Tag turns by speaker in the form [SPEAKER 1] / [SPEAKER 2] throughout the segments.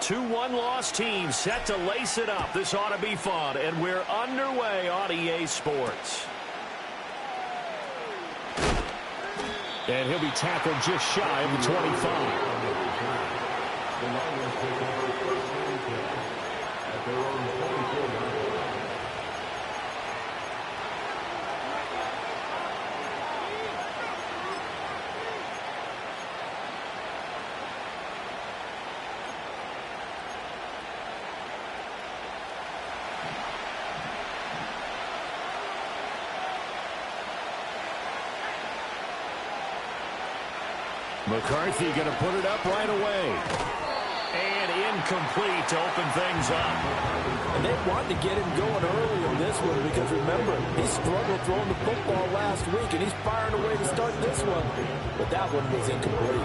[SPEAKER 1] two one-loss teams set to lace it up. This ought to be fun, and we're underway on EA Sports. And he'll be tackled just shy of the 25. McCarthy going to put it up right away. And incomplete to open things up.
[SPEAKER 2] And they wanted to get him going early in this one because, remember, he struggled throwing the football last week, and he's firing away to start this one. But that one was incomplete.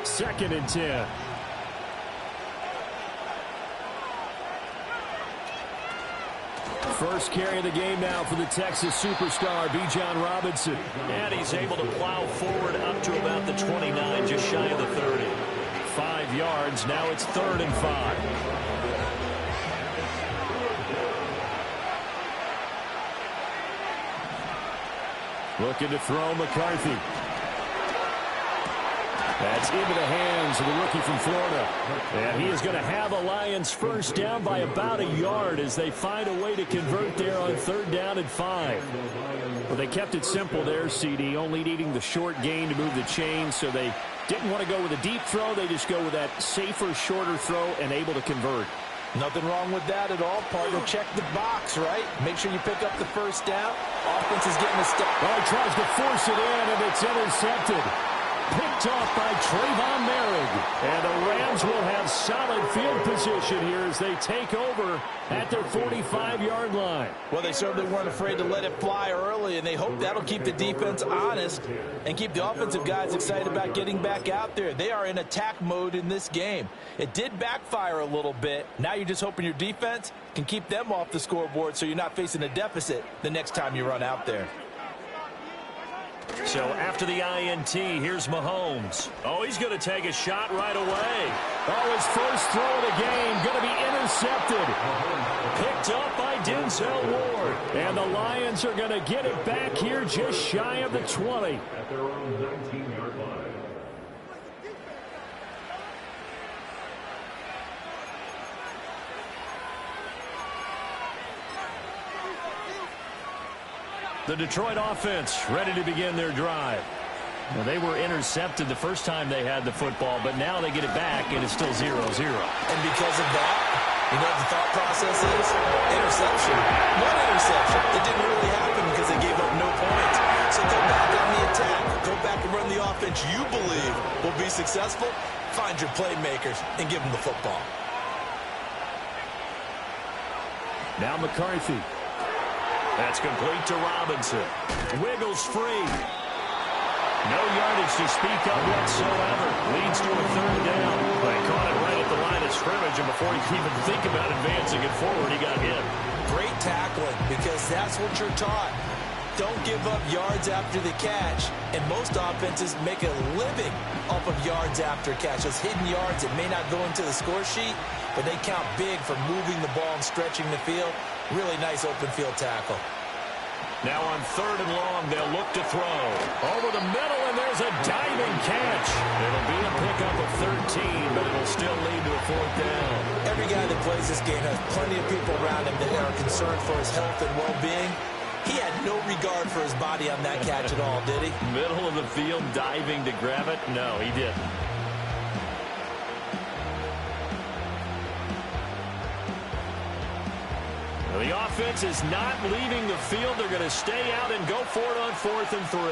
[SPEAKER 1] Second and 10. First carry of the game now for the Texas superstar, Bijan Robinson. And he's able to plow forward up to about the 29, just shy of the 30. 5 yards, now it's 3rd and 5. Looking to throw McCarthy. That's into the hands of the rookie from Florida. And he is going to have a Lions first down by about a yard as they find a way to convert there on 3rd down and 5. Well, they kept it simple there, CD, only needing the short gain to move the chains, so they didn't want to go with a deep throw. They just go with that safer, shorter throw and able to convert.
[SPEAKER 2] Nothing wrong with that at all, partner. Check the box, right? Make sure you pick up the first down. Offense is getting a step.
[SPEAKER 1] Oh, he tries to force it in, and it's intercepted. Picked off by Trayvon Merrick. And the Rams will have solid field position here as they take over at their 45-yard line.
[SPEAKER 2] Well, they certainly weren't afraid to let it fly early, and they hope that'll keep the defense honest and keep the offensive guys excited about getting back out there. They are in attack mode in this game. It did backfire a little bit. Now you're just hoping your defense can keep them off the scoreboard so you're not facing a deficit the next time you run out there.
[SPEAKER 1] So after the INT, here's Mahomes. Oh, he's going to take a shot right away. Oh, his first throw of the game going to be intercepted. Picked up by Denzel Ward. And the Lions are going to get it back here just shy of the 20.
[SPEAKER 3] At their own 19-yard line.
[SPEAKER 1] The Detroit offense ready to begin their drive. Well, they were intercepted the first time they had the football, but now they get it back, and it's still 0-0.
[SPEAKER 2] And because of that, you know what the thought process is? Interception. One interception. It didn't really happen because they gave up no points. So go back on the attack. Go back and run the offense you believe will be successful. Find your playmakers and give them the football.
[SPEAKER 1] Now McCarthy. That's complete to Robinson. Wiggles free. No yardage to speak of whatsoever. Leads to a 3rd down. They caught it right at the line of scrimmage, and before he could even think about advancing it forward, he got hit.
[SPEAKER 2] Great tackling, because that's what you're taught. Don't give up yards after the catch. And most offenses make a living off of yards after catch. Those hidden yards that may not go into the score sheet, but they count big for moving the ball and stretching the field. Really nice open field tackle.
[SPEAKER 1] Now on 3rd and long, they'll look to throw. Over the middle, and there's a diving catch. It'll be a pickup of 13, but it'll still lead to a 4th down.
[SPEAKER 2] Every guy that plays this game has plenty of people around him that are concerned for his health and well-being. He had no regard for his body on that catch at all, did he?
[SPEAKER 1] Middle of the field, diving to grab it? No, he didn't. The offense is not leaving the field. They're going to stay out and go for it on 4th and 3.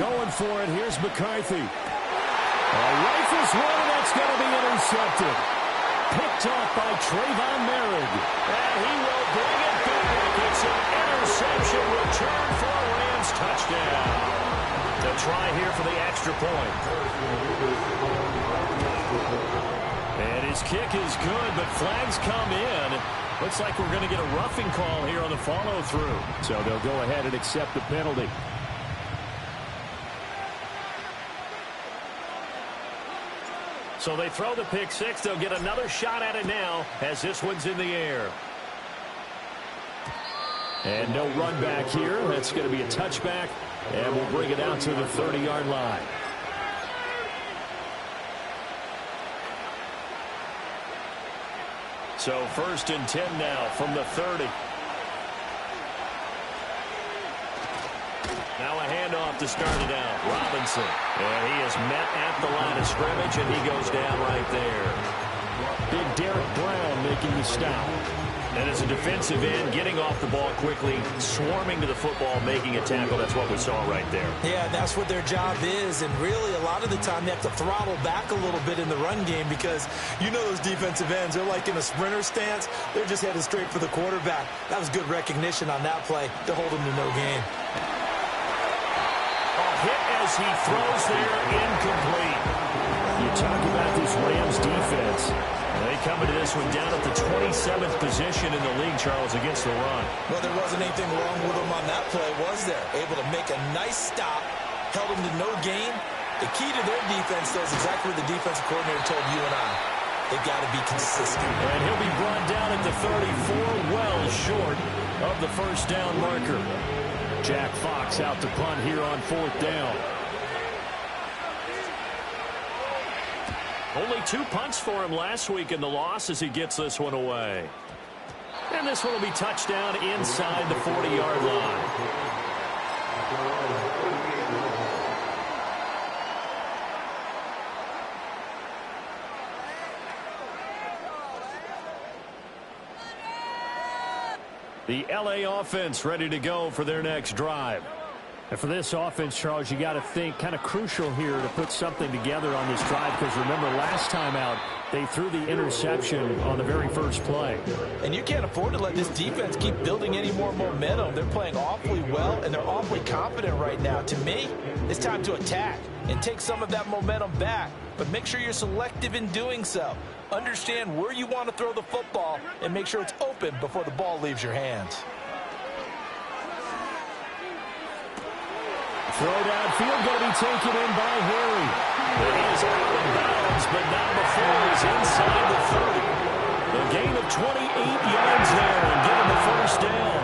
[SPEAKER 1] Going for it. Here's McCarthy. Rifles one, and that's going to be intercepted. Picked off by Trayvon Merrick. And he will bring it back. It's an interception return for a Rams touchdown. The try here for the extra point. And his kick is good, but flags come in. Looks like we're going to get a roughing call here on the follow-through. So they'll go ahead and accept the penalty. So they throw the pick six. They'll get another shot at it now as this one's in the air. And no run back here. That's going to be a touchback. And we'll bring it out to the 30-yard line. So 1st and 10 now from the 30. Now a handoff to start it out. Robinson. And he is met at the line of scrimmage, and he goes down right there. Big Derek Brown making the stop. And as a defensive end, getting off the ball quickly, swarming to the football, making a tackle. That's what we saw right there.
[SPEAKER 2] Yeah, that's what their job is. And really, a lot of the time, they have to throttle back a little bit in the run game because you know those defensive ends, they're like in a sprinter stance. They're just headed straight for the quarterback. That was good recognition on that play to hold them to no gain.
[SPEAKER 1] A hit as he throws there, incomplete. You talk about this Rams defense. They come into this one down at the 27th position in the league, Charles, against the run.
[SPEAKER 2] Well, there wasn't anything wrong with them on that play, was there? Able to make a nice stop, held them to no gain. The key to their defense, though, is exactly what the defensive coordinator told you and I. They've got to be consistent.
[SPEAKER 1] And he'll be brought down at the 34, well short of the first down marker. Jack Fox out to punt here on 4th down. Only 2 punts for him last week in the loss as he gets this one away. And this one will be touchdown inside the 40-yard line. The LA offense ready to go for their next drive. And for this offense, Charles, you got to think kind of crucial here to put something together on this drive because remember last time out they threw the interception on the very first play.
[SPEAKER 2] And you can't afford to let this defense keep building any more momentum. They're playing awfully well and they're awfully confident right now. To me, it's time to attack and take some of that momentum back. But make sure you're selective in doing so. Understand where you want to throw the football and make sure it's open before the ball leaves your hands.
[SPEAKER 1] Throw downfield going to be taken in by Harry. He is out of bounds, but not before he's inside the 30. A gain of 28 yards there and give him the first down.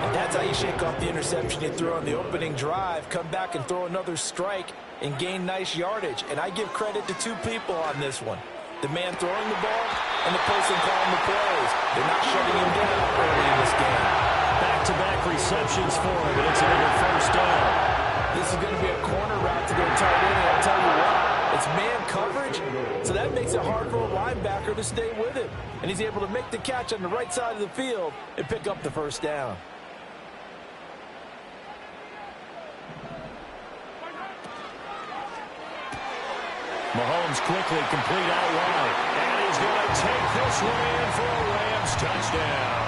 [SPEAKER 2] And that's how you shake off the interception you threw on the opening drive. Come back and throw another strike and gain nice yardage. And I give credit to 2 people on this one. The man throwing the ball and the person calling the plays. They're not shutting him down early in this game.
[SPEAKER 1] Back-to-back receptions for him, and it's another first down.
[SPEAKER 2] This is going to be a corner route to go tight end, and I'll tell you what, it's man coverage, so that makes it hard for a linebacker to stay with it. And he's able to make the catch on the right side of the field and pick up the first down.
[SPEAKER 1] Mahomes quickly complete out wide, and he's going to take this one in for a Rams touchdown.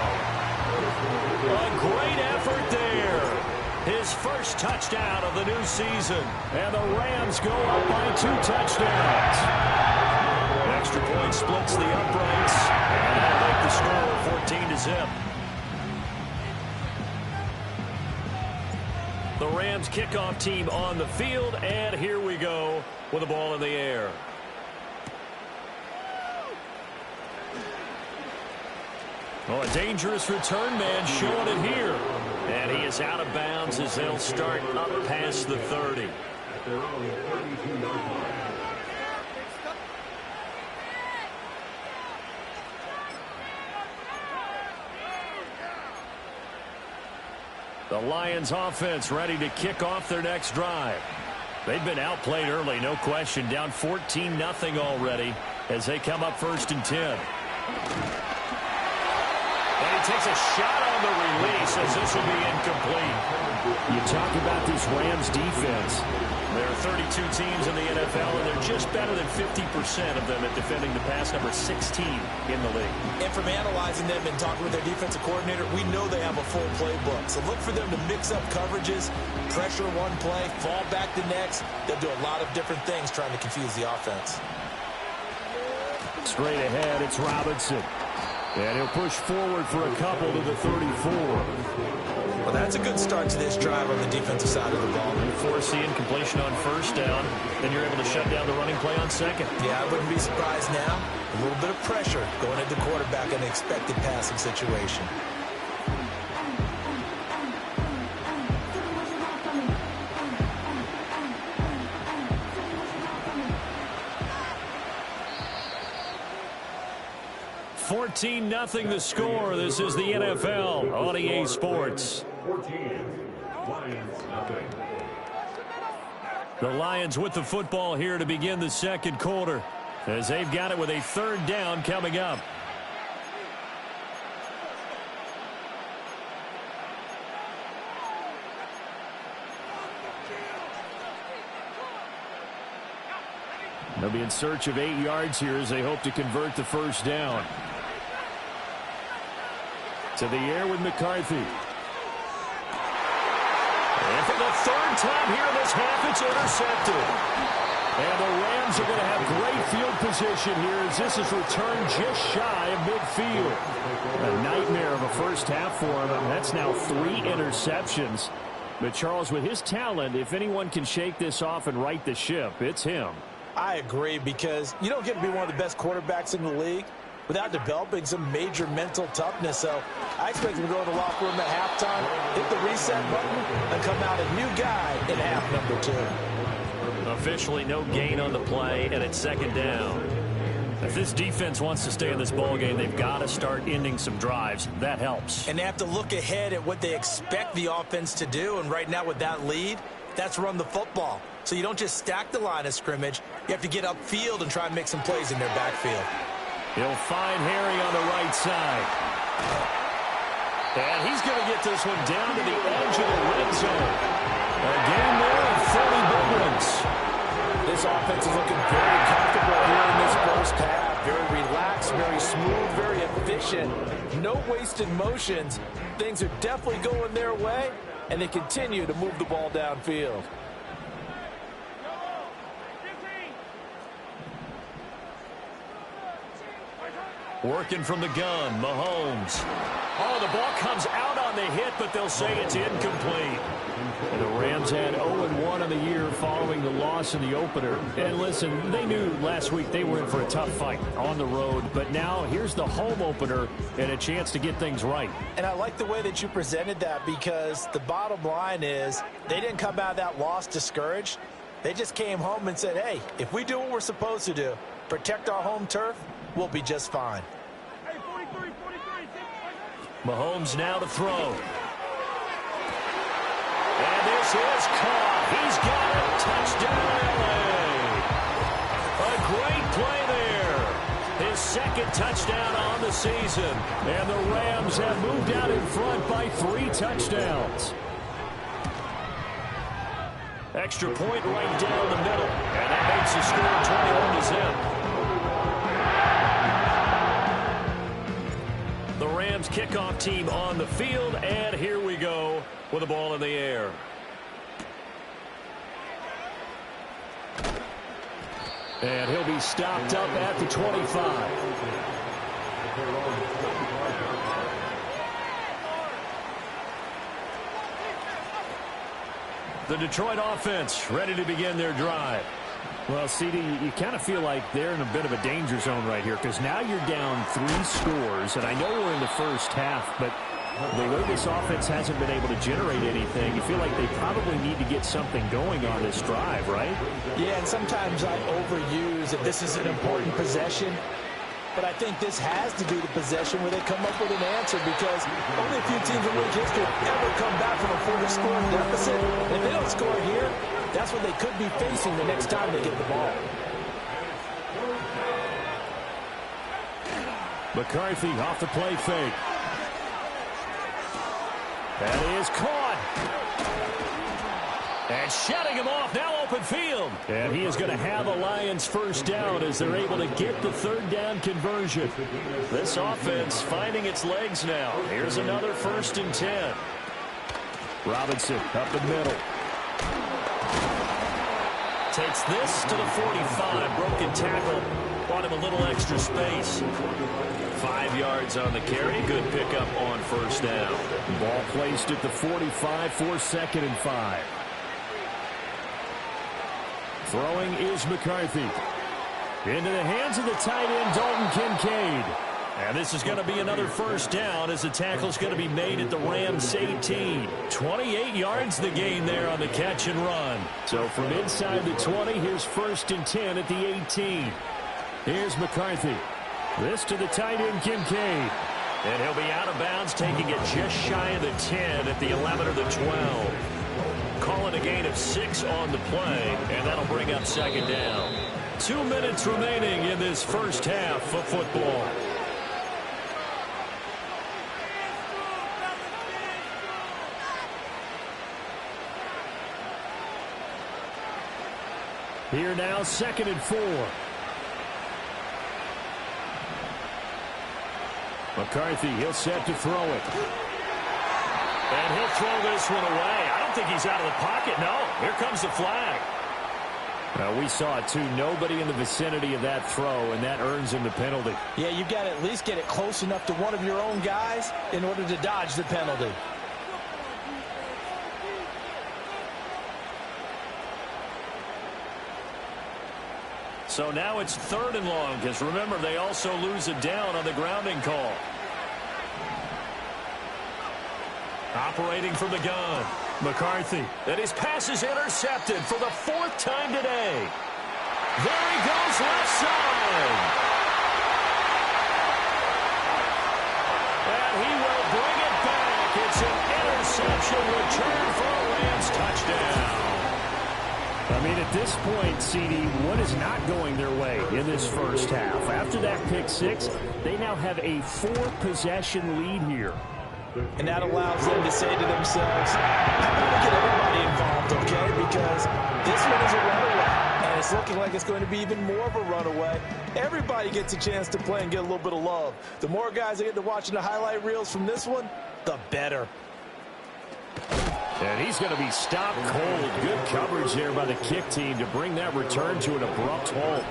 [SPEAKER 1] A great effort there. His first touchdown of the new season. And the Rams go up by 2 touchdowns. Extra point splits the uprights. And that'll make the score 14-0. The Rams kickoff team on the field. And here we go with the ball in the air. Well, a dangerous return man showing it here. And he is out of bounds as they'll start up past the 30. The Lions offense ready to kick off their next drive. They've been outplayed early, no question. Down 14-0 already as they come up 1st and 10. And he takes a shot on the release as this will be incomplete. You talk about this Rams defense. There are 32 teams in the NFL, and they're just better than 50% of them at defending the pass, number 16 in the league.
[SPEAKER 2] And from analyzing them and talking with their defensive coordinator, we know they have a full playbook. So look for them to mix up coverages, pressure one play, fall back the next. They'll do a lot of different things trying to confuse the offense.
[SPEAKER 1] Straight ahead, it's Robinson. And he'll push forward for a couple to the 34.
[SPEAKER 2] Well, that's a good start to this drive on the defensive side of the ball.
[SPEAKER 1] Foreseeing completion on first down. Then you're able to shut down the running play on second.
[SPEAKER 2] Yeah, I wouldn't be surprised now. A little bit of pressure going at the quarterback in the expected passing situation.
[SPEAKER 1] Nothing the score. This is the NFL on EA Sports.
[SPEAKER 3] 14, Lions nothing.
[SPEAKER 1] The Lions with the football here to begin the second quarter, as they've got it with a third down coming up. They'll be in search of 8 yards here as they hope to convert the first down. To the air with McCarthy. And for the third time here in this half, it's intercepted. And the Rams are going to have great field position here as this is returned just shy of midfield. A nightmare of a first half for him. That's now 3 interceptions. But Charles, with his talent, if anyone can shake this off and right the ship, it's him.
[SPEAKER 2] I agree, because you don't get to be one of the best quarterbacks in the league without developing some major mental toughness. So I expect him to go in the locker room at halftime, hit the reset button, and come out a new guy in half number 2.
[SPEAKER 1] Officially no gain on the play, and it's second down. If this defense wants to stay in this ballgame, they've got to start ending some drives. That helps.
[SPEAKER 2] And they have to look ahead at what they expect the offense to do. And right now with that lead, that's run the football. So you don't just stack the line of scrimmage. You have to get upfield and try and make some plays in their backfield.
[SPEAKER 1] He'll find Harry on the right side. And he's going to get this one down to the edge of the red zone. A game there of 30 big ones.
[SPEAKER 2] This offense is looking very comfortable here in this first half. Very relaxed, very smooth, very efficient. No wasted motions. Things are definitely going their way, and they continue to move the ball downfield.
[SPEAKER 1] Working from the gun, Mahomes. Oh, the ball comes out on the hit, but they'll say it's incomplete. And the Rams had 0-1 on the year following the loss in the opener. And listen, they knew last week they were in for a tough fight on the road. But now here's the home opener and a chance to get things right.
[SPEAKER 2] And I like the way that you presented that, because the bottom line is they didn't come out of that loss discouraged. They just came home and said, hey, if we do what we're supposed to do, protect our home turf, we'll be just fine.
[SPEAKER 1] Mahomes now to throw. And this is caught. He's got it. Touchdown, LA. A great play there. His second touchdown on the season. And the Rams have moved out in front by 3 touchdowns. Extra point right down the middle. And that makes the score 21-0. The Rams kickoff team on the field, and here we go with the ball in the air. And he'll be stopped up at the 25. The Detroit offense ready to begin their drive. Well, CD, you kind of feel like they're in a bit of a danger zone right here, because now you're down 3 scores, and I know we're in the first half, but the way this offense hasn't been able to generate anything, you feel like they probably need to get something going on this drive, right?
[SPEAKER 2] Yeah, and sometimes I overuse that this is an important possession, but I think this has to do the possession where they come up with an answer, because only a few teams in league history ever come back from a 4-score deficit. And if they don't score here, that's what they could be facing the next time they get the ball.
[SPEAKER 1] McCarthy off the play fake. That is caught. And shutting him off, now open field. And he is going to have a Lions first down as they're able to get the third down conversion. This offense finding its legs now. Here's another 1st and 10. Robinson up the middle. Takes this to the 45. Broken tackle. Bought him a little extra space. 5 yards on the carry. Good pickup on first down.
[SPEAKER 4] Ball placed at the 45 for 2nd and 5. Throwing is McCarthy. Into the hands of the tight end, Dalton Kincaid.
[SPEAKER 1] And this is going to be another first down as the tackle's going to be made at the Rams 18. 28 yards the gain there on the catch and run.
[SPEAKER 4] So from inside the 20, here's 1st and 10 at the 18. Here's McCarthy. This to the tight end, Kincaid.
[SPEAKER 1] And he'll be out of bounds, taking it just shy of the 10 at the 11 or the 12. Calling a gain of 6 on the play, and that'll bring up 2nd down. 2 minutes remaining in this first half of football.
[SPEAKER 4] Here now, 2nd and 4. McCarthy, he'll set to throw it.
[SPEAKER 1] And he'll throw this one away. I don't think he's out of the pocket. No, here comes the flag.
[SPEAKER 4] We saw it too. Nobody in the vicinity of that throw, and that earns him the penalty.
[SPEAKER 2] Yeah, you've got to at least get it close enough to one of your own guys in order to dodge the penalty.
[SPEAKER 1] So now it's 3rd and long, because remember, they also lose it down on the grounding call. Operating from the gun, McCarthy. And his pass is intercepted for the 4th time today. There he goes, left side. And he will bring it back. It's an interception return for a Rams touchdown.
[SPEAKER 4] I mean, at this point, CD, what is not going their way in this first half? After that pick 6, they now have a 4-possession lead here.
[SPEAKER 2] And that allows them to say to themselves, how about we get everybody involved, okay? Because this one is a runaway, and it's looking like it's going to be even more of a runaway. Everybody gets a chance to play and get a little bit of love. The more guys that get to watching the highlight reels from this one, the better.
[SPEAKER 4] And he's going to be stopped cold. Good coverage there by the kick team to bring that return to an abrupt halt.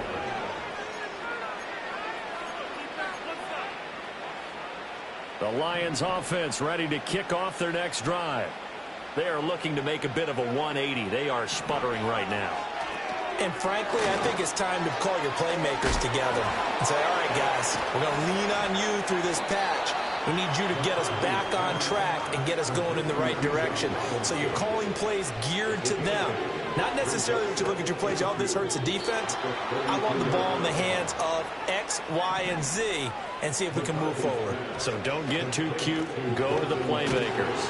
[SPEAKER 1] The Lions offense ready to kick off their next drive. They are looking to make a bit of a 180. They are sputtering right now.
[SPEAKER 2] And frankly, I think it's time to call your playmakers together and say, all right, guys, we're going to lean on you through this patch. We need you to get us back on track and get us going in the right direction. So you're calling plays geared to them. Not necessarily that you look at your plays, oh, this hurts the defense. I want the ball in the hands of X, Y, and Z and see if we can move forward.
[SPEAKER 1] So don't get too cute. Go to the playmakers.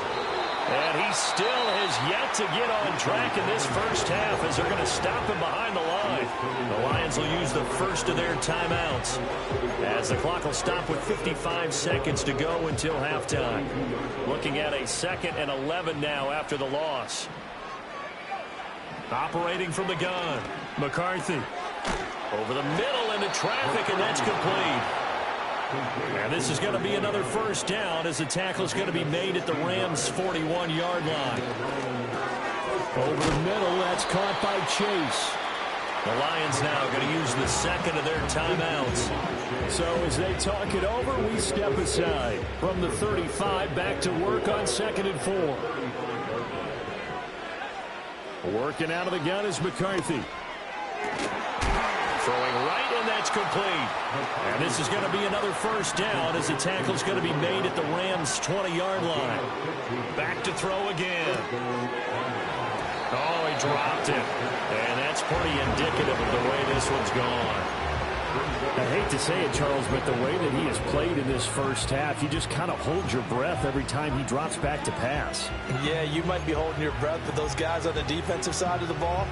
[SPEAKER 1] And he still has yet to get on track in this first half as they're going to stop him behind the line. The Lions will use the first of their timeouts as the clock will stop with 55 seconds to go until halftime. Looking at a 2nd and 11 now after the loss. Operating from the gun, McCarthy. Over the middle into traffic, and that's complete. And this is going to be another first down as the tackle is going to be made at the Rams' 41-yard line.
[SPEAKER 4] Over the middle, that's caught by Chase.
[SPEAKER 1] The Lions now going to use the 2nd of their timeouts.
[SPEAKER 4] So as they talk it over, we step aside. From the 35, back to work on 2nd and 4. Working out of the gun is McCarthy.
[SPEAKER 1] Throwing right, and that's complete. And this is going to be another first down as the tackle's going to be made at the Rams' 20-yard line. Back to throw again. Oh, he dropped it. And that's pretty indicative of the way this one's gone.
[SPEAKER 4] I hate to say it, Charles, but the way that he has played in this first half, you just kind of hold your breath every time he drops back to pass.
[SPEAKER 2] Yeah, you might be holding your breath, but those guys on the defensive side of the ball,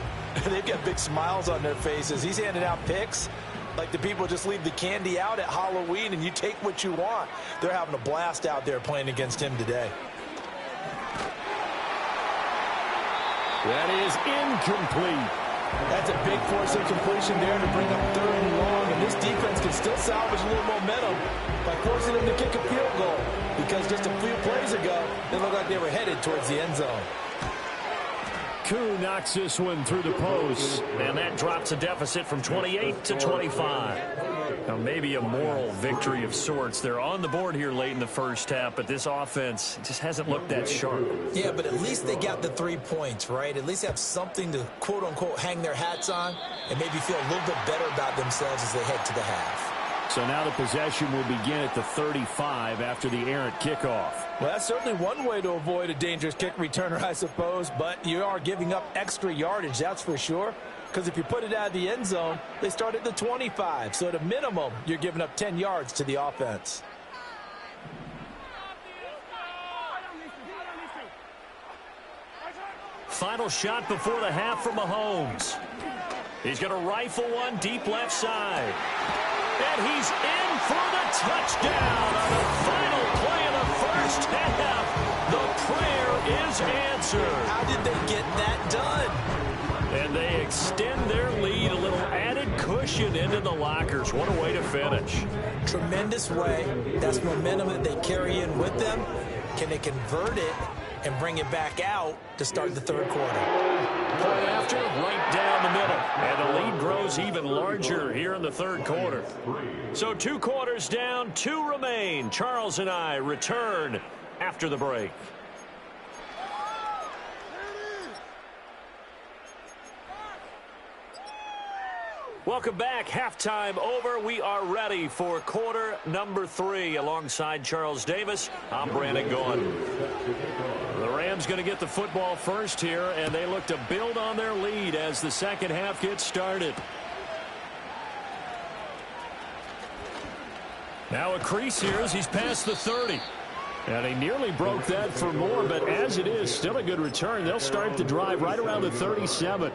[SPEAKER 2] they've got big smiles on their faces. He's handing out picks like the people just leave the candy out at Halloween and you take what you want. They're having a blast out there playing against him today.
[SPEAKER 4] That is incomplete.
[SPEAKER 2] That's a big force of completion there to bring up 3rd and long. And this defense can still salvage a little momentum by forcing them to kick a field goal. Because just a few plays ago, they looked like they were headed towards the end zone.
[SPEAKER 1] Koo knocks this one through the post, and that drops a deficit from 28 to 25. Now, maybe a moral victory of sorts. They're on the board here late in the first half, but this offense just hasn't looked that sharp.
[SPEAKER 2] Yeah, but at least they got the 3 points, right? At least have something to, quote-unquote, hang their hats on and maybe feel a little bit better about themselves as they head to the half.
[SPEAKER 4] So now the possession will begin at the 35 after the errant kickoff.
[SPEAKER 2] Well, that's certainly one way to avoid a dangerous kick returner, I suppose, but you are giving up extra yardage, that's for sure. Because if you put it out of the end zone, they start at the 25. So at a minimum, you're giving up 10 yards to the offense.
[SPEAKER 1] Final shot before the half from Mahomes. He's going to rifle one deep left side. And he's in for the touchdown on the final play of the first half. The prayer is answered.
[SPEAKER 2] How did they get that done?
[SPEAKER 1] And they extend their lead, a little added cushion into the lockers. What a way to finish.
[SPEAKER 2] Tremendous way. That's momentum that they carry in with them. Can they convert it and bring it back out to start the third quarter?
[SPEAKER 1] Play after, right down the middle. And the lead grows even larger here in the third quarter. So 2 quarters down, 2 remain. Charles and I return after the break. Welcome back. Halftime over. We are ready for quarter number 3. Alongside Charles Davis, I'm Brandon Gaudin. The Rams going to get the football first here, and they look to build on their lead as the second half gets started. Now a crease here as he's past the 30. And he nearly broke that for more, but as it is, still a good return. They'll start the drive right around the 37.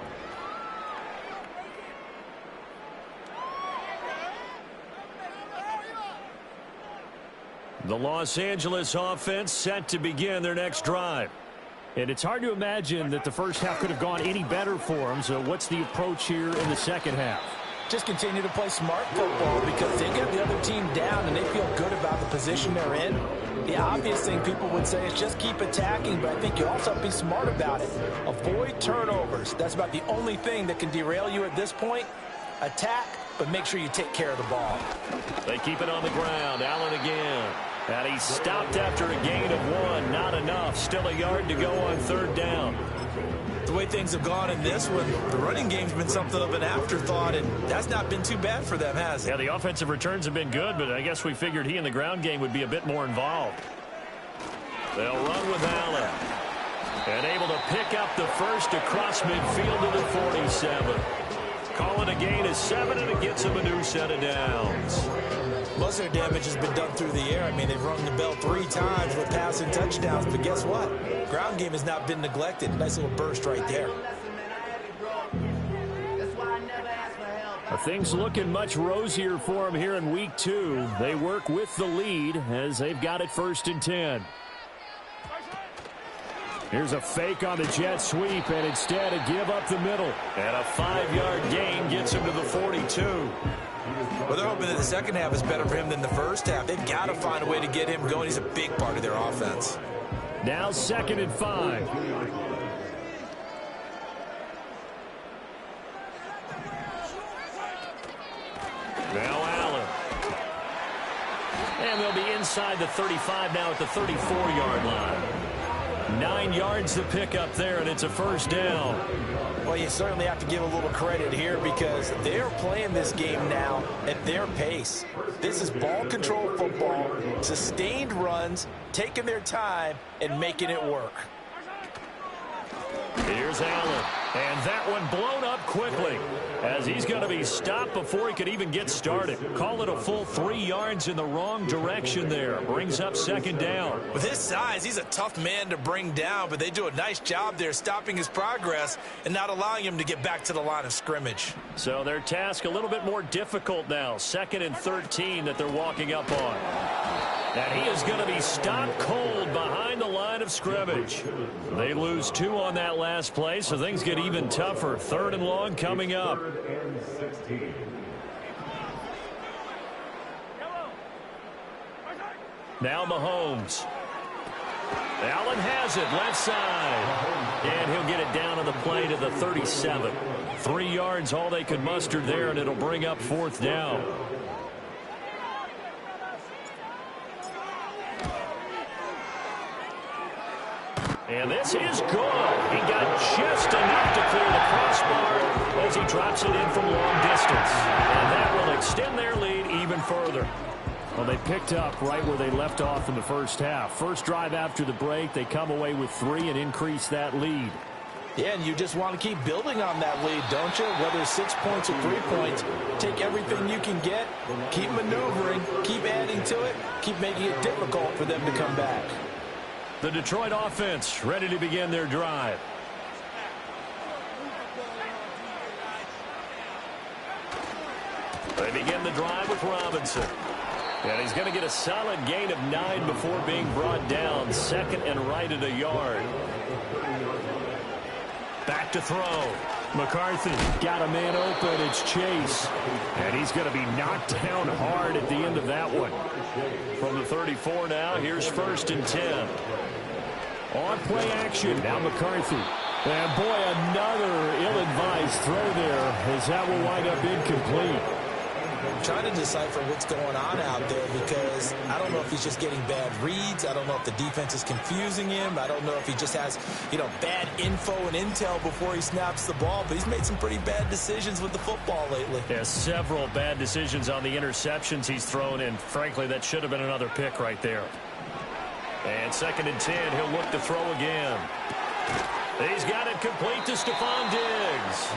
[SPEAKER 1] The Los Angeles offense set to begin their next drive.
[SPEAKER 4] And it's hard to imagine that the first half could have gone any better for them. So what's the approach here in the second half?
[SPEAKER 2] Just continue to play smart football because they get the other team down and they feel good about the position they're in. The obvious thing people would say is just keep attacking, but I think you also have to be smart about it. Avoid turnovers. That's about the only thing that can derail you at this point. Attack, but make sure you take care of the ball.
[SPEAKER 1] They keep it on the ground. Allen again. And he stopped after a gain of 1. Not enough. Still a yard to go on third down.
[SPEAKER 2] The way things have gone in this one, the running game's been something of an afterthought, and that's not been too bad for them, has it?
[SPEAKER 1] Yeah, the offensive returns have been good, but I guess we figured he in the ground game would be a bit more involved. They'll run with Allen. And able to pick up the first across midfield to the 47. Call it a gain of 7, and it gets him a new set of downs.
[SPEAKER 2] Most of their damage has been done through the air. I mean, they've rung the bell 3 times with passing touchdowns, but guess what? Ground game has not been neglected. Nice little burst right there.
[SPEAKER 4] Things looking much rosier for them here in week 2. They work with the lead as they've got it 1st and 10. Here's a fake on the jet sweep, and instead a give up the middle.
[SPEAKER 1] And a 5-yard gain gets him to the 42.
[SPEAKER 2] Well, they're hoping that the second half is better for him than the first half. They've got to find a way to get him going. He's a big part of their offense.
[SPEAKER 4] Now 2nd and 5.
[SPEAKER 1] Now Allen. And they'll be inside the 35 now at the 34-yard line. 9 yards to pick up there, and it's a 1st down.
[SPEAKER 2] Well, you certainly have to give a little credit here because they're playing this game now at their pace. This is ball control football, sustained runs, taking their time, and making it work.
[SPEAKER 1] Here's Allen, and that one blown up quickly as he's going to be stopped before he could even get started. Call it a full 3 yards in the wrong direction there. Brings up 2nd down.
[SPEAKER 2] With his size, he's a tough man to bring down, but they do a nice job there stopping his progress and not allowing him to get back to the line of scrimmage.
[SPEAKER 1] So their task a little bit more difficult now. 2nd and 13 that they're walking up on. And he is going to be stopped cold behind the line of scrimmage. They lose 2 on that last play, so things get even tougher. 3rd and long coming up. Now Mahomes. Allen has it, left side. And he'll get it down on the play to the 37. 3 yards, all they could muster there, and it'll bring up 4th down. And this is good. He got just enough to clear the crossbar as he drops it in from long distance. And that will extend their lead even further.
[SPEAKER 4] Well, they picked up right where they left off in the first half. First drive after the break, they come away with 3 and increase that lead.
[SPEAKER 2] Yeah, and you just want to keep building on that lead, don't you? Whether it's 6 points or 3 points, take everything you can get, keep maneuvering, keep adding to it, keep making it difficult for them to come back.
[SPEAKER 1] The Detroit offense ready to begin their drive. They begin the drive with Robinson. And he's going to get a solid gain of 9 before being brought down. Second and right at a yard. Back to throw. McCarthy got a man open. It's Chase. And he's going to be knocked down hard at the end of that one. From the 34 now, here's 1st and 10. On play action, now McCarthy. And boy, another ill-advised throw there as that will wind up incomplete.
[SPEAKER 2] I'm trying to decipher what's going on out there because I don't know if he's just getting bad reads. I don't know if the defense is confusing him. I don't know if he just has, bad info and intel before he snaps the ball. But he's made some pretty bad decisions with the football lately.
[SPEAKER 1] Yeah, several bad decisions on the interceptions he's thrown in. Frankly, that should have been another pick right there. And 2nd and 10, he'll look to throw again. He's got it complete to Stephon Diggs.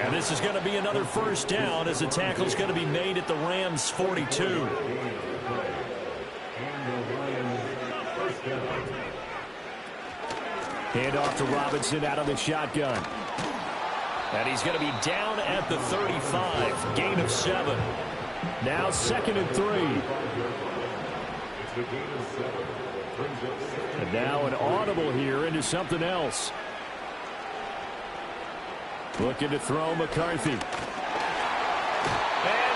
[SPEAKER 1] And this is going to be another 1st down as the tackle's going to be made at the Rams' 42.
[SPEAKER 4] Hand off to Robinson out of the shotgun.
[SPEAKER 1] And he's going to be down at the 35. Gain of 7.
[SPEAKER 4] Now 2nd and 3. And now an audible here into something else. Looking to throw McCarthy.
[SPEAKER 1] And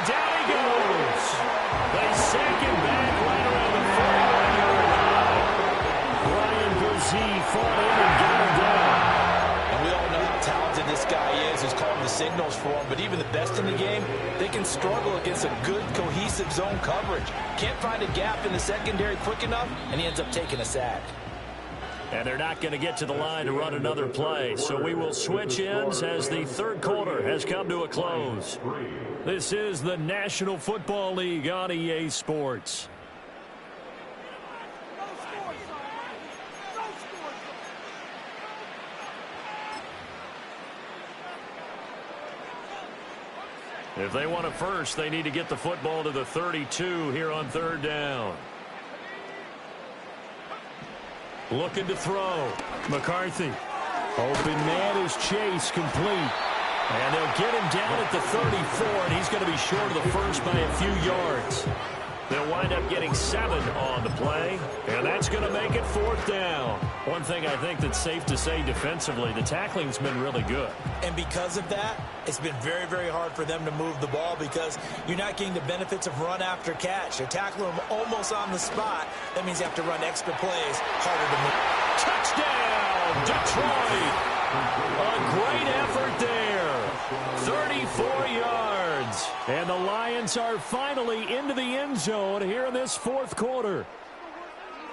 [SPEAKER 1] down he goes. They sack him back right around the 41-yard line.
[SPEAKER 4] Ryan Guzzi fought in and got him down.
[SPEAKER 2] And we all know how talented this guy is who's calling the signals for him. But even the best in the game, they can struggle against a good, cohesive zone coverage. Can't find a gap in the secondary quick enough, and he ends up taking a sack.
[SPEAKER 1] And they're not going to get to the line to run another play. So we will switch ends as the 3rd quarter has come to a close. This is the National Football League on EA Sports. If they want a first, they need to get the football to the 32 here on 3rd down. Looking to throw. McCarthy. Open man is Chase, complete. And they'll get him down at the 34, and he's going to be short of the first by a few yards. They'll wind up getting 7 on the play, and that's going to make it 4th down. One thing I think that's safe to say defensively, the tackling's been really good.
[SPEAKER 2] And because of that, it's been very, very hard for them to move the ball because you're not getting the benefits of run after catch. They're tackling them almost on the spot. That means you have to run extra plays, harder to move.
[SPEAKER 1] Touchdown, Detroit! A great effort there. 34 yards.
[SPEAKER 4] And the Lions are finally into the end zone here in this 4th quarter.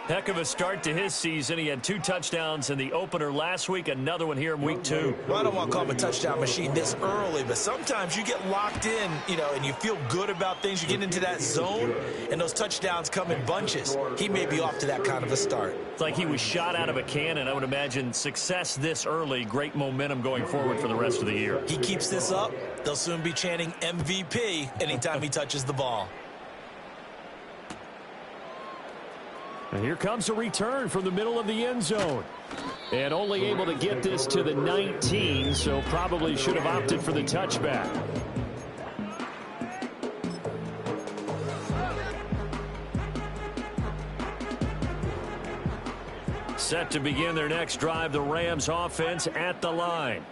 [SPEAKER 1] Heck of a start to his season. He had 2 touchdowns in the opener last week, another one here in week 2.
[SPEAKER 2] Well, I don't want to call him a touchdown machine this early, but sometimes you get locked in, and you feel good about things. You get into that zone, and those touchdowns come in bunches. He may be off to that kind of a start.
[SPEAKER 1] It's like he was shot out of a cannon. I would imagine success this early, great momentum going forward for the rest of the year.
[SPEAKER 2] He keeps this up, they'll soon be chanting MVP anytime he touches the ball.
[SPEAKER 4] And here comes a return from the middle of the end zone. And only able to get this to the 19, so probably should have opted for the touchback.
[SPEAKER 1] Set to begin their next drive, the Rams offense at the line.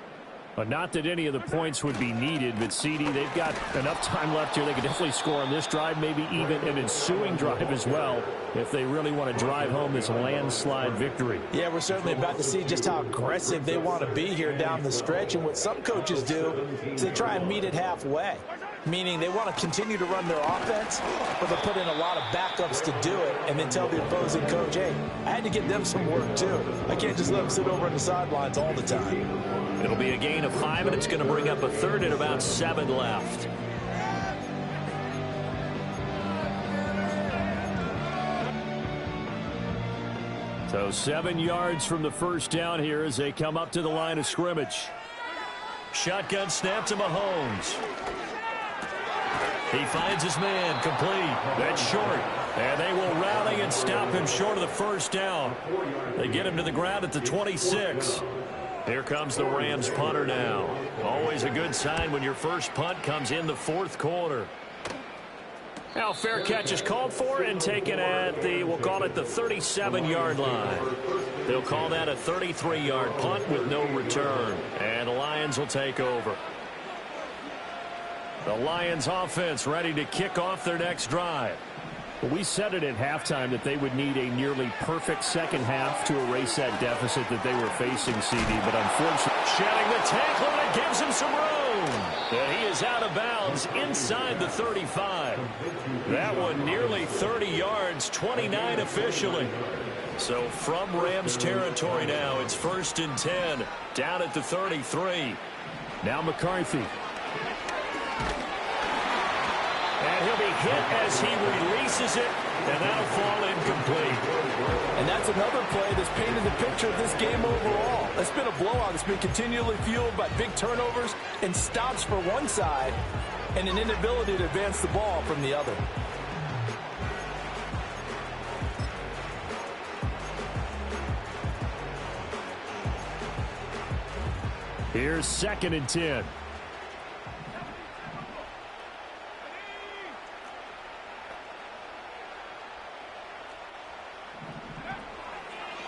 [SPEAKER 4] But not that any of the points would be needed, but CD, they've got enough time left here. They could definitely score on this drive, maybe even an ensuing drive as well, if they really want to drive home this landslide victory.
[SPEAKER 2] Yeah, we're certainly about to see just how aggressive they want to be here down the stretch. And what some coaches do is they try and meet it halfway, meaning they want to continue to run their offense, but they'll put in a lot of backups to do it, and then tell the opposing coach, hey, I had to give them some work too. I can't just let them sit over on the sidelines all the time.
[SPEAKER 1] It'll be a gain of 5, and it's going to bring up a third and about 7 left. So 7 yards from the first down here as they come up to the line of scrimmage. Shotgun snap to Mahomes. He finds his man, complete. That's short. And they will rally and stop him short of the first down. They get him to the ground at the 26. Here comes the Rams punter now. Always a good sign when your first punt comes in the fourth quarter. Now fair catch is called for and taken at the, we'll call it the 37-yard line. They'll call that a 33-yard punt with no return. And the Lions will take over. The Lions offense ready to kick off their next drive.
[SPEAKER 4] We said it at halftime that they would need a nearly perfect second half to erase that deficit that they were facing, CD, but unfortunately,
[SPEAKER 1] shedding the tackle, and it gives him some room. And he is out of bounds inside the 35. That one nearly 30 yards, 29 officially. So from Rams territory now, it's 1st and 10, down at the 33.
[SPEAKER 4] Now McCarthy.
[SPEAKER 1] And he'll be hit as he releases it, and that'll fall incomplete.
[SPEAKER 2] And that's another play that's painted the picture of this game overall. It's been a blowout. It's been continually fueled by big turnovers and stops for one side and an inability to advance the ball from the other.
[SPEAKER 4] Here's 2nd and 10.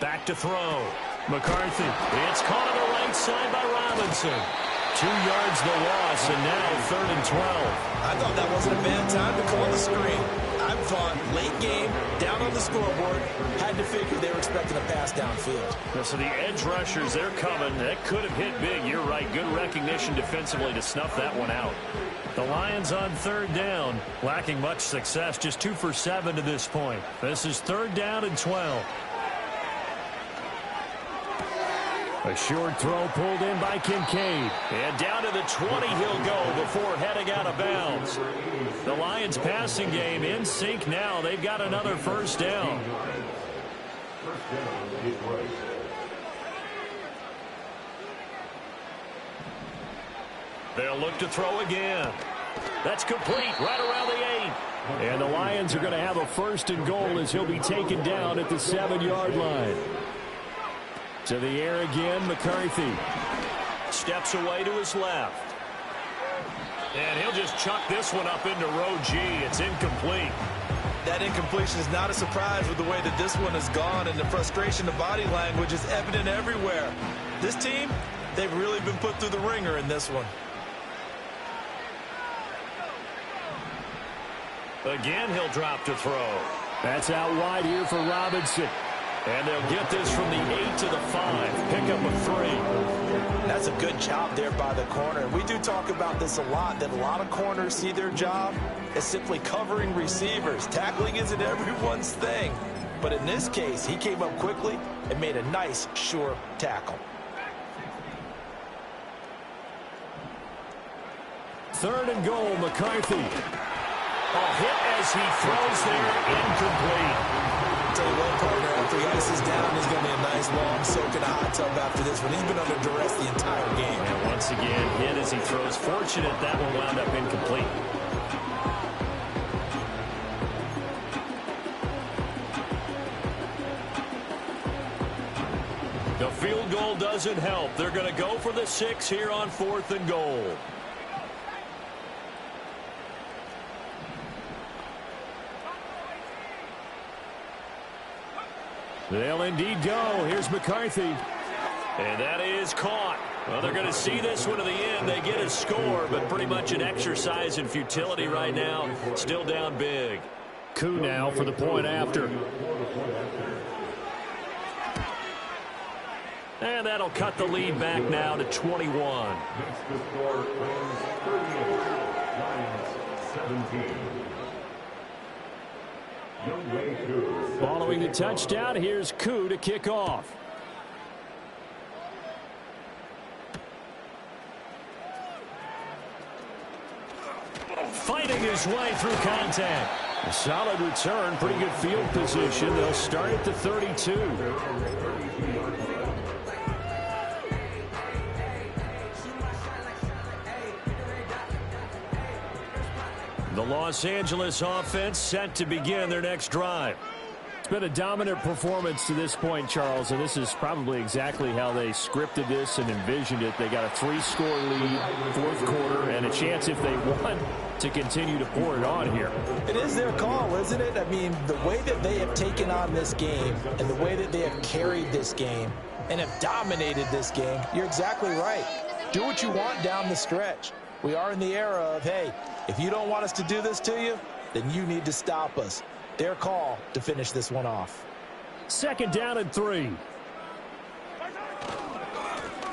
[SPEAKER 1] Back to throw. McCarthy. It's caught on the right side by Robinson. 2 yards the loss, and now 3rd and 12.
[SPEAKER 2] I thought that wasn't a bad time to call the screen. I thought late game, down on the scoreboard, had to figure they were expecting a pass downfield.
[SPEAKER 1] So the edge rushers, they're coming. That could have hit big. You're right. Good recognition defensively to snuff that one out. The Lions on 3rd down, lacking much success, just 2 for 7 to this point. This is 3rd down and 12.
[SPEAKER 4] A short throw pulled in by Kincaid.
[SPEAKER 1] And down to the 20 he'll go before heading out of bounds. The Lions passing game in sync now. They've got another 1st down. They'll look to throw again. That's complete right around the 8.
[SPEAKER 4] And the Lions are going to have a 1st and goal as he'll be taken down at the 7-yard line. To the air again, McCarthy.
[SPEAKER 1] Steps away to his left. And he'll just chuck this one up into row G. It's incomplete.
[SPEAKER 2] That incompletion is not a surprise with the way that this one has gone, and the frustration of body language is evident everywhere. This team, they've really been put through the ringer in this one.
[SPEAKER 1] Again, he'll drop to throw.
[SPEAKER 4] That's out wide here for Robinson.
[SPEAKER 1] And they'll get this from the 8 to the 5. Pick up a 3.
[SPEAKER 2] That's a good job there by the corner. We do talk about this a lot, that a lot of corners see their job as simply covering receivers. Tackling isn't everyone's thing. But in this case, he came up quickly and made a nice, sure tackle.
[SPEAKER 4] 3rd and goal, McCarthy.
[SPEAKER 1] A hit as he throws there, incomplete.
[SPEAKER 2] Tell you what, partner, after he ices down, he's going to be a nice long soak in a hot tub after this one. He's been under duress the entire game.
[SPEAKER 1] And once again, hit as he throws. Fortunate that one wound up incomplete. The field goal doesn't help. They're going to go for the 6 here on 4th and goal. They'll indeed go. Here's McCarthy. And that is caught. Well, they're going to see this one to the end. They get a score, but pretty much an exercise in futility right now. Still down big.
[SPEAKER 4] Coup now for the point after.
[SPEAKER 1] And that'll cut the lead back now to 21.
[SPEAKER 3] Makes the score Lions 38, Lions 17. Youngway Koo.
[SPEAKER 4] Following the touchdown, here's Koo to kick off.
[SPEAKER 1] Fighting his way through contact.
[SPEAKER 4] A solid return, pretty good field position. They'll start at the 32.
[SPEAKER 1] The Los Angeles offense set to begin their next drive.
[SPEAKER 4] It's been a dominant performance to this point, Charles, and this is probably exactly how they scripted this and envisioned it. They got a 3-score lead, fourth quarter, and a chance if they want to continue to pour it on here.
[SPEAKER 2] It is their call, isn't it? I mean, the way that they have taken on this game and the way that they have carried this game and have dominated this game, you're exactly right. Do what you want down the stretch. We are in the era of, hey, if you don't want us to do this to you, then you need to stop us. Their call to finish this one off.
[SPEAKER 4] 2nd down and 3.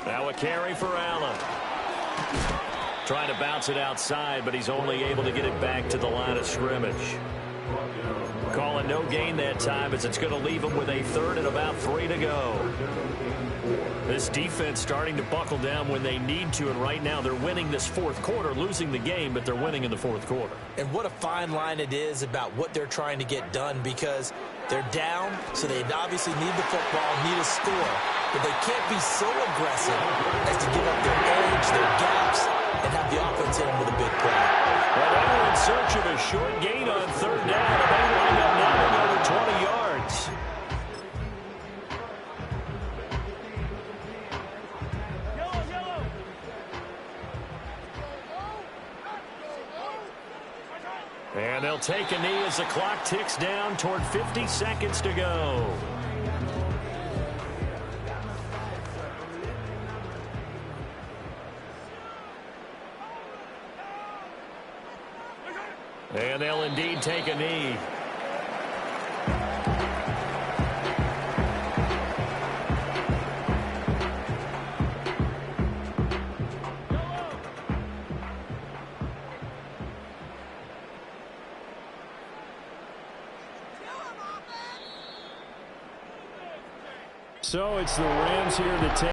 [SPEAKER 1] Now a carry for Allen. Trying to bounce it outside, but he's only able to get it back to the line of scrimmage. Calling no gain that time as it's going to leave him with a 3rd and about 3 to go. This defense starting to buckle down when they need to, and right now they're winning this fourth quarter, losing the game, but they're winning in the fourth quarter.
[SPEAKER 2] And what a fine line it is about what they're trying to get done, because they're down, so they obviously need the football, need a score, but they can't be so aggressive as to give up their edge, their gaps, and have the offense hit them with a big play.
[SPEAKER 1] Well, they were in search of a short gain on 3rd down, and they wind up now with over 20 yards. And they'll take a knee as the clock ticks down toward 50 seconds to go. And they'll indeed take a knee.
[SPEAKER 4] So it's the Rams here to take